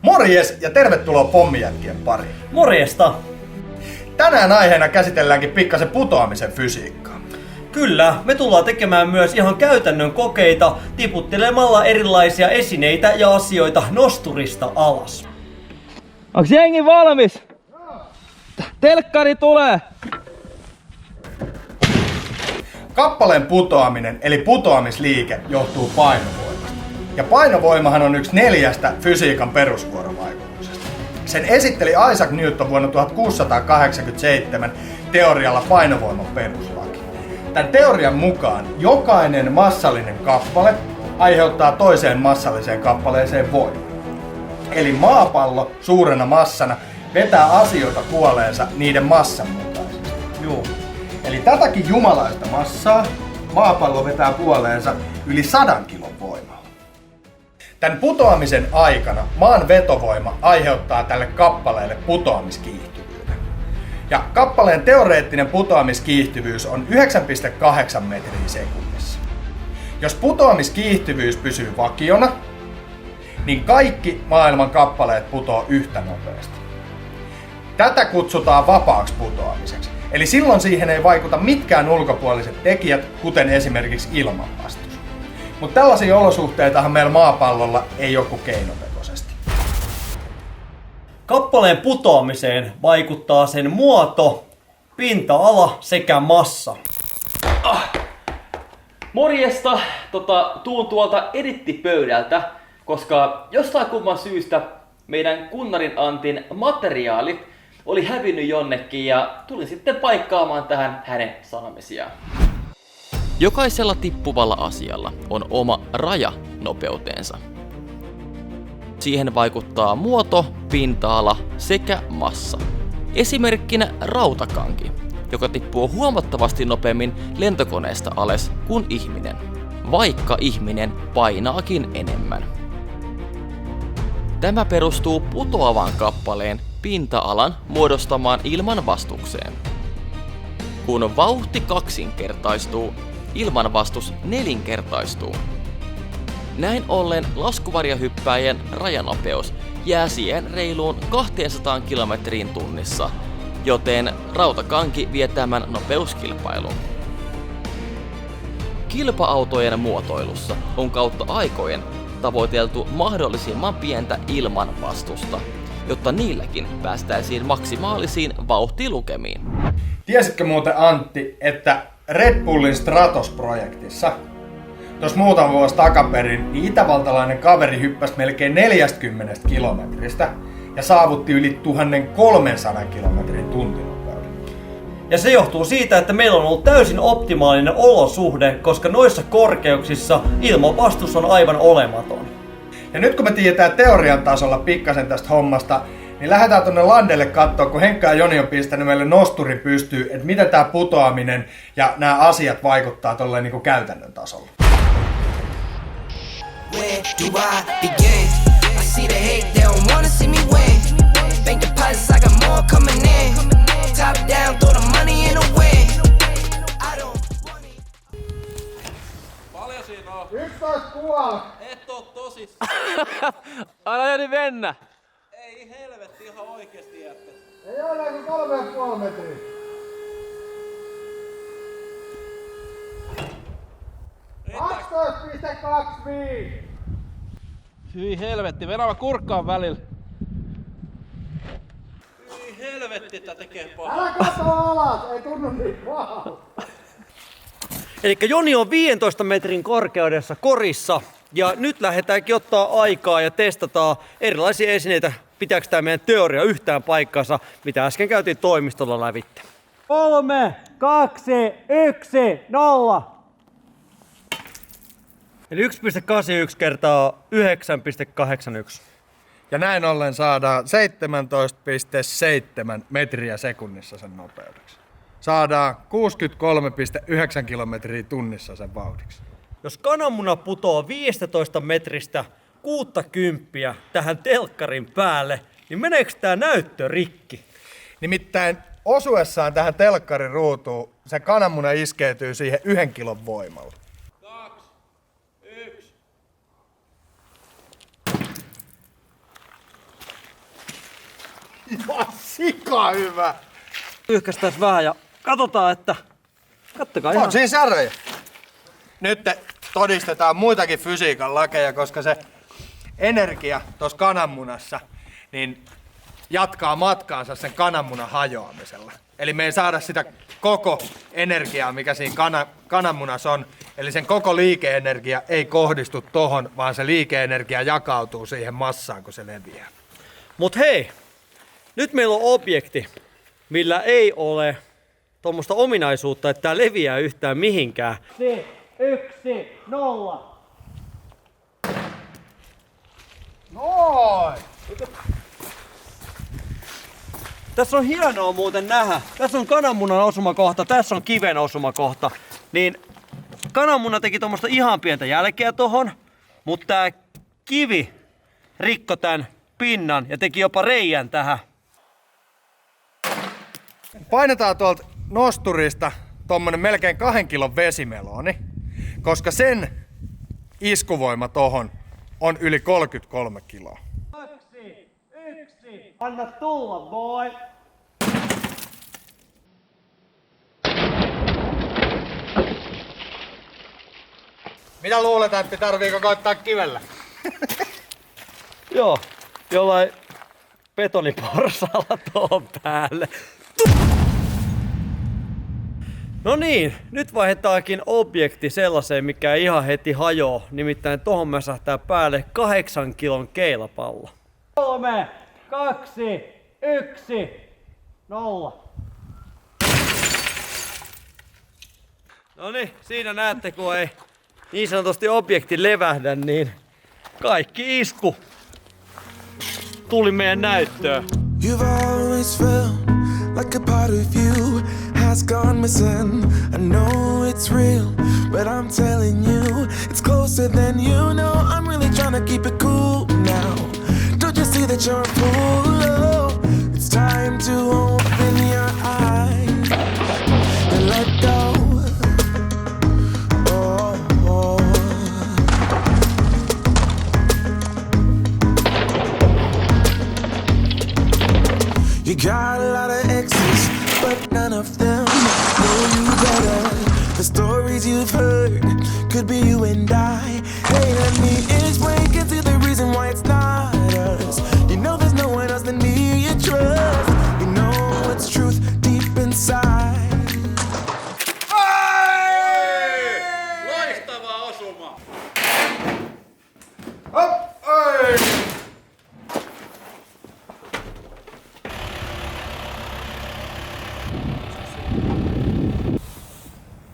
Morjes ja tervetuloa Pommijätkien pariin. Morjesta! Tänään aiheena käsitelläänkin pikkasen putoamisen fysiikkaa. Kyllä, me tullaan tekemään myös ihan käytännön kokeita tiputtelemalla erilaisia esineitä ja asioita nosturista alas. Onks jengi valmis? Telkkari tulee! Kappaleen putoaminen eli putoamisliike johtuu painovoimasta. Ja painovoimahan on yksi 4 fysiikan perusvuorovaikutuksesta. Sen esitteli Isaac Newton vuonna 1687 teorialla painovoiman peruslaki. Tämän teorian mukaan jokainen massallinen kappale aiheuttaa toiseen massalliseen kappaleeseen voimaa. Eli maapallo suurena massana vetää asioita puoleensa niiden massan mukaisesti. Joo. Eli tätäkin jumalaista massaa maapallo vetää puoleensa yli 100 kilon voimalla. Tämän putoamisen aikana maan vetovoima aiheuttaa tälle kappaleelle putoamiskiihtyvyyden. Ja kappaleen teoreettinen putoamiskiihtyvyys on 9,8 metriä sekunnissa. Jos putoamiskiihtyvyys pysyy vakiona, niin kaikki maailman kappaleet putoo yhtä nopeasti. Tätä kutsutaan vapaaksi putoamiseksi. Eli silloin siihen ei vaikuta mitkään ulkopuoliset tekijät, kuten esimerkiksi ilmanvastus. Mutta tällaisia olosuhteitahan meillä maapallolla ei ole kuin keinotekoisesti. Kappaleen putoamiseen vaikuttaa sen muoto, pinta-ala sekä massa. Morjesta! Tuun tuolta edittipöydältä, koska jostain kumman syystä meidän Kunnarin Antin materiaalit oli hävinnyt jonnekin ja tulin sitten paikkaamaan tähän hänen sanomisiaan. Jokaisella tippuvalla asialla on oma raja nopeuteensa. Siihen vaikuttaa muoto, pinta-ala sekä massa. Esimerkkinä rautakanki, joka tippuu huomattavasti nopeammin lentokoneesta alas kuin ihminen, vaikka ihminen painaakin enemmän. Tämä perustuu putoavan kappaleen pinta-alan muodostamaan ilmanvastukseen. Kun vauhti kaksinkertaistuu, ilmanvastus nelinkertaistuu. Näin ollen laskuvarjohyppääjän rajanopeus jää siihen reiluun 200 kilometriin tunnissa, joten rautakanki vie tämän nopeuskilpailun. Kilpa-autojen muotoilussa on kautta aikojen tavoiteltu mahdollisimman pientä ilmanvastusta, jotta niilläkin päästäisiin maksimaalisiin vauhtilukemiin. Tiesitkö muuten Antti, että Red Bullin Stratos-projektissa tuossa muutama vuosi takaperin niin itävaltalainen kaveri hyppäsi melkein 40 kilometristä ja saavutti yli 1300 kilometrin tuntinopeuden. Ja se johtuu siitä, että meillä on ollut täysin optimaalinen olosuhde, koska noissa korkeuksissa ilmanvastus on aivan olematon. Ja nyt kun me tiedetään teorian tasolla pikkasen tästä hommasta, niin lähdetään tonne landelle katsoa, kun Henkka ja Joni on pistänyt meille nosturin pystyyn, että miten tää putoaminen ja nämä asiat vaikuttaa tolleen niinku käytännön tasolla. Where do I begin? I see the hate, they don't wanna see me win. Bank deposits, I got more coming in. Top down, throw the money in the wind. I don't want it. Paljon siinä on? 11,5! Et oo tosis. Anna Joni mennä! Ei helvetti, ihan oikeesti jättä. Ei ole kuin 3,5 metriä. Riittääks? 12,25! Hyi helvetti, venä mä kurkkaan välillä. Hyi helvetti, tää tekee pahaa. Älä katso alas, ei tunnu niin pahalta. Eli Joni on 15 metrin korkeudessa korissa ja nyt lähdetäänkin ottaa aikaa ja testataan erilaisia esineitä. Pitääkö tämä meidän teoria yhtään paikkansa, mitä äsken käytiin toimistolla lävitte. 3, 2, 1, 0. Eli 1,81 kertaa 9,81. Ja näin ollen saadaan 17,7 metriä sekunnissa sen nopeudeksi. Saadaan 63,9 kilometriä tunnissa sen vauhdiksi. Jos kananmuna putoo 15 metristä 60 tähän telkkarin päälle, niin meneekö tää näyttö rikki? Nimittäin osuessaan tähän telkkarin ruutuun se kananmuna iskeytyy siihen 1 kilon voimalla. 2, 1. Sika hyvä! Pyyhkästäis vähän ja katsotaan, että... Kattokaa ihan. On siinä säröjä. Nyt todistetaan muitakin fysiikan lakeja, koska se energia tuossa kananmunassa niin jatkaa matkaansa sen kananmunan hajoamisella. Eli me ei saada sitä koko energiaa, mikä siinä kananmunassa on. Eli sen koko liikeenergia ei kohdistu tohon, vaan se liikeenergia jakautuu siihen massaan, kun se leviää. Mut hei, nyt meillä on objekti, millä ei ole tuommoista ominaisuutta, että tää leviää yhtään mihinkään. 1, 0. Noin! Tässä on hienoa muuten nähdä. Tässä on kananmunan osumakohta, tässä on kiven osumakohta. Niin kananmuna teki tuommoista ihan pientä jälkeä tohon, mutta tää kivi rikko tän pinnan ja teki jopa reijän tähän. Painetaan tuolta nosturista tommonen melkein 2 kilon vesimeloni, koska sen iskuvoima tohon on yli 33 kiloa. 2, 1, anna tulla, boy! Mitä luulet, että tarviiko koittaa kivellä? Joo, jollain betoniporsaalla tuohon päälle. No niin, nyt vaihdetaankin objekti sellaiseen, mikä ei ihan heti hajoa. Nimittäin tohon mäsähtää päälle 8 kilon keilapallo. 3, 2, 1, 0. No niin, siinä näette, kun ei niin sanotusti objekti levähdä, niin kaikki isku tuli meidän näyttöön. You've always felt like a part of you has gone missing. I know it's real, but I'm telling you, it's closer than you know. I'm really trying to keep it cool now. Don't you see that you're a fool? Oh, it's time to open your eyes and let go. You got a lot of exes, but none of them know you better. The stories you've heard could be you and I. Hey, let me explain, get to the reason why it's not us. You know there's no one else than me you trust. You know it's truth deep inside. Ai! Loistava osuma! Hop, ai!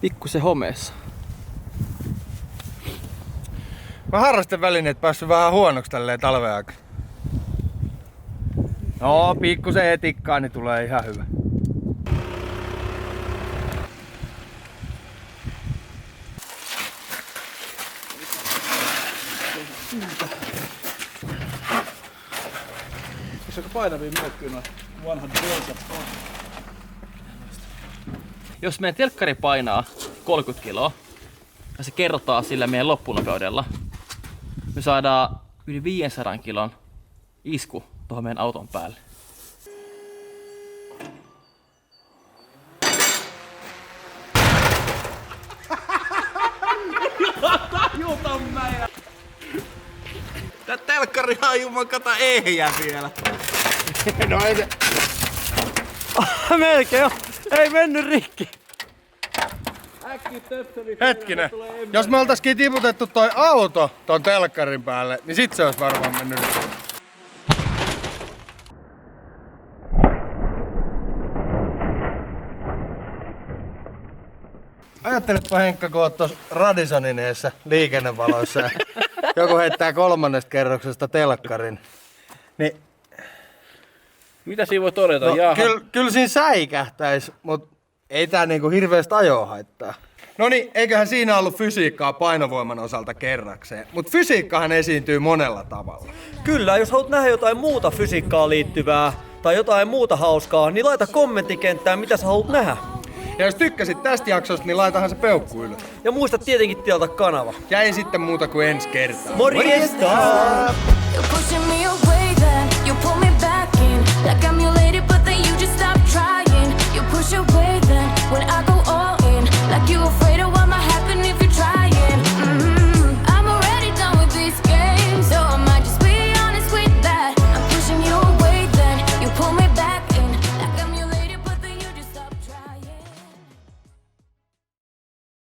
Pikkusen homeessa. Mä harrastevälineet päässyt vähän huonoksi tälleen talven aikana. No, pikkusen etikkaa, niin tulee ihan hyvä. Onko painavia mökkyä noin vanhat Delta? Jos meidän telkkari painaa 30 kiloa ja se kerrotaan sillä meidän loppunopeudella, me saadaan yli 500 kilon isku tuohon meidän auton päälle. Tää telkkarihan on jumakata ehjä vielä. No ei se... Melkein jo. Ei mennyt rikki. Hetkinen. Jos me oltaisikin tiputettu toi auto ton telkkarin päälle, niin sit se olisi varmaan mennyt. Ajattelepa Henkka, kun oot tuossa Radisonin eessä liikennevaloissa ja joku heittää 3. kerroksesta telkkarin. Niin, Mitä siinä voi todeta? no, Jaha. kyllä siinä säikähtäis, mut ei tää niinku hirveästi ajoa haittaa. No niin, eiköhän siinä ollut fysiikkaa painovoiman osalta kerrakseen. Mut fysiikkahan esiintyy monella tavalla. Kyllä, jos haluat nähdä jotain muuta fysiikkaan liittyvää tai jotain muuta hauskaa, niin laita kommenttikenttään, mitä sä haluat nähdä. Ja jos tykkäsit tästä jaksosta, niin laitahan se peukku ylös. Ja muista tietenkin tilata kanava. Ja ei sitten muuta kuin ensi kertaa. Morjesta! You're pushing me away.